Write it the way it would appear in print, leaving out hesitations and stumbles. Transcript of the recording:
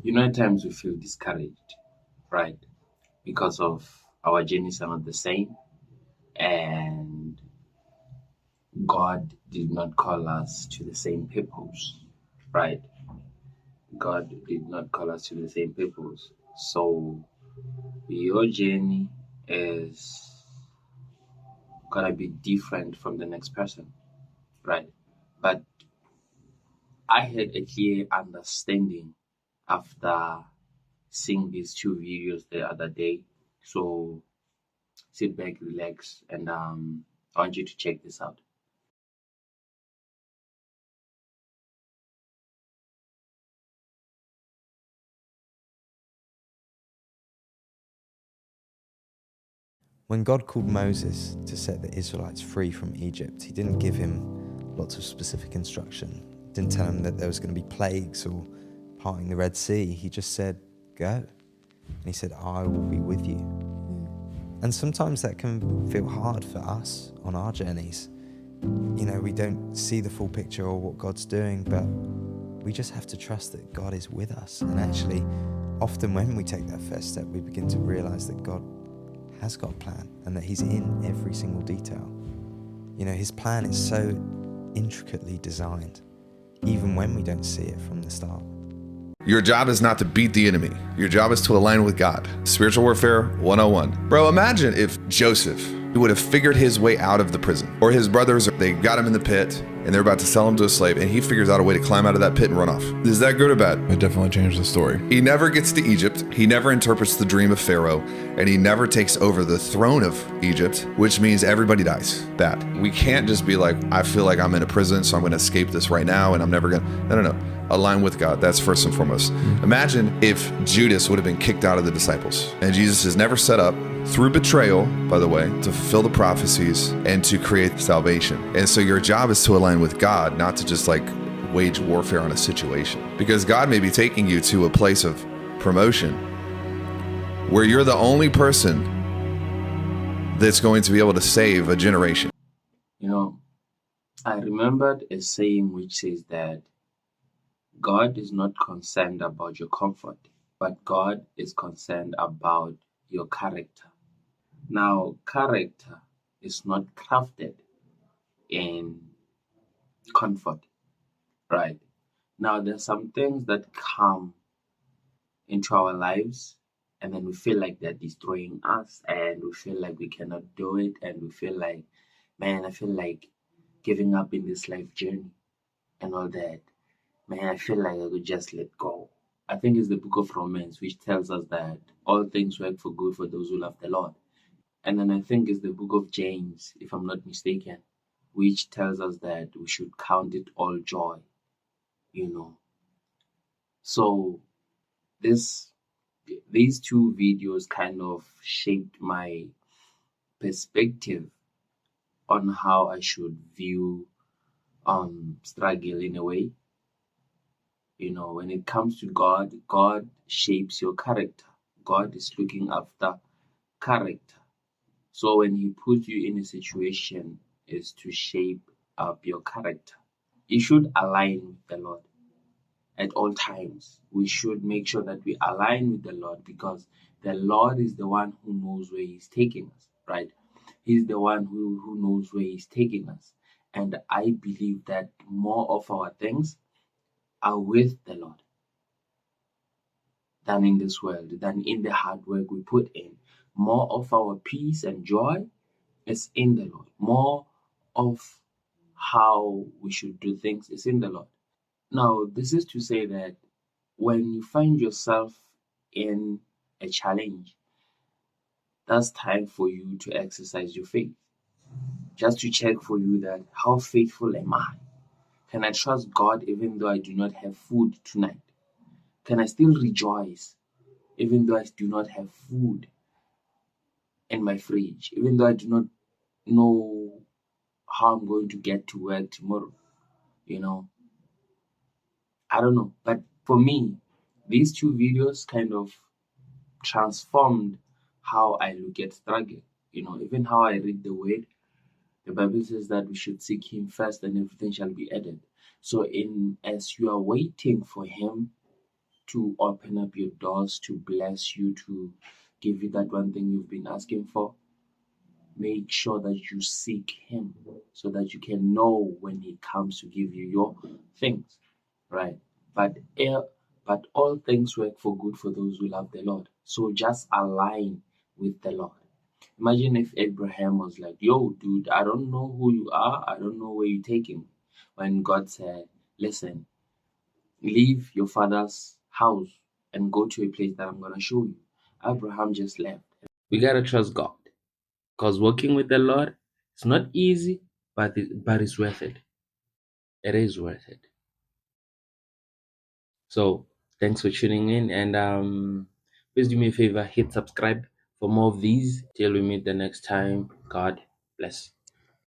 At times we feel discouraged, right? Because of our journeys are not the same, and God did not call us to the same purpose, right? God did not call us to the same purpose. So your journey is gonna be different from the next person, right? But I had a clear understanding after seeing these two videos the other day. So sit back, relax, and I want you to check this out. When God called Moses to set the Israelites free from Egypt, he didn't give him lots of specific instruction. Didn't tell him that there was going to be plagues or parting the Red Sea. He just said, go. And he said, I will be with you. And sometimes that can feel hard for us on our journeys. We don't see the full picture or what God's doing, but we just have to trust that God is with us. And actually, often when we take that first step, we begin to realize that God has got a plan and that he's in every single detail. His plan is so intricately designed, even when we don't see it from the start. Your job is not to beat the enemy. Your job is to align with God. Spiritual Warfare 101. Bro, imagine if Joseph would have figured his way out of the prison, or his brothers, they got him in the pit and they're about to sell him to a slave, and he figures out a way to climb out of that pit and run off. Is that good or bad? It definitely changed the story. He never gets to Egypt. He never interprets the dream of Pharaoh, and he never takes over the throne of Egypt, which means everybody dies. Bad. We can't just be like, I feel like I'm in a prison, so I'm going to escape this right now, and I'm never going to. No. Align with God. That's first and foremost. Imagine if Judas would have been kicked out of the disciples, and Jesus is never set up through betrayal, by the way, to fulfill the prophecies and to create salvation. And so your job is to align with God, not to just like wage warfare on a situation, because God may be taking you to a place of promotion where you're the only person that's going to be able to save a generation. I remembered a saying which says that God is not concerned about your comfort, but God is concerned about your character. Now, character is not crafted in comfort, right? Now, there's some things that come into our lives, and then we feel like they're destroying us, and we feel like we cannot do it, and we feel like, man, I feel like giving up in this life journey and all that. Man, I feel like I could just let go. I think it's the book of Romans which tells us that all things work for good for those who love the Lord. And then I think it's the book of James, if I'm not mistaken, which tells us that we should count it all joy, So these two videos kind of shaped my perspective on how I should view struggle in a way. When it comes to God, God shapes your character. God is looking after character. So when he puts you in a situation, is to shape up your character. You should align with the Lord at all times. We should make sure that we align with the Lord, because the Lord is the one who knows where he's taking us, right? He's the one who knows where he's taking us. And I believe that more of our things are with the Lord than in this world, than in the hard work we put in. More of our peace and joy is in the Lord. More of how we should do things is in the Lord. Now, this is to say that when you find yourself in a challenge, that's time for you to exercise your faith. Just to check for you that how faithful am I? Can I trust God even though I do not have food tonight? Can I still rejoice even though I do not have food in my fridge, even though I do not know how I'm going to get to work tomorrow? I don't know. But for me, these two videos kind of transformed how I look at struggle. Even how I read the word. The Bible says that we should seek him first and everything shall be added. So as you are waiting for him to open up your doors, to bless you, to give you that one thing you've been asking for, make sure that you seek Him so that you can know when He comes to give you your things, right? But all things work for good for those who love the Lord. So just align with the Lord. Imagine if Abraham was like, yo, dude, I don't know who you are. I don't know where you're taking me. When God said, listen, leave your father's house and go to a place that I'm going to show you. Abraham just left. We got to trust God, because working with the Lord is not easy, but it's worth it. It is worth it. So thanks for tuning in, and please do me a favor, hit subscribe for more of these. Till we meet the next time. God bless.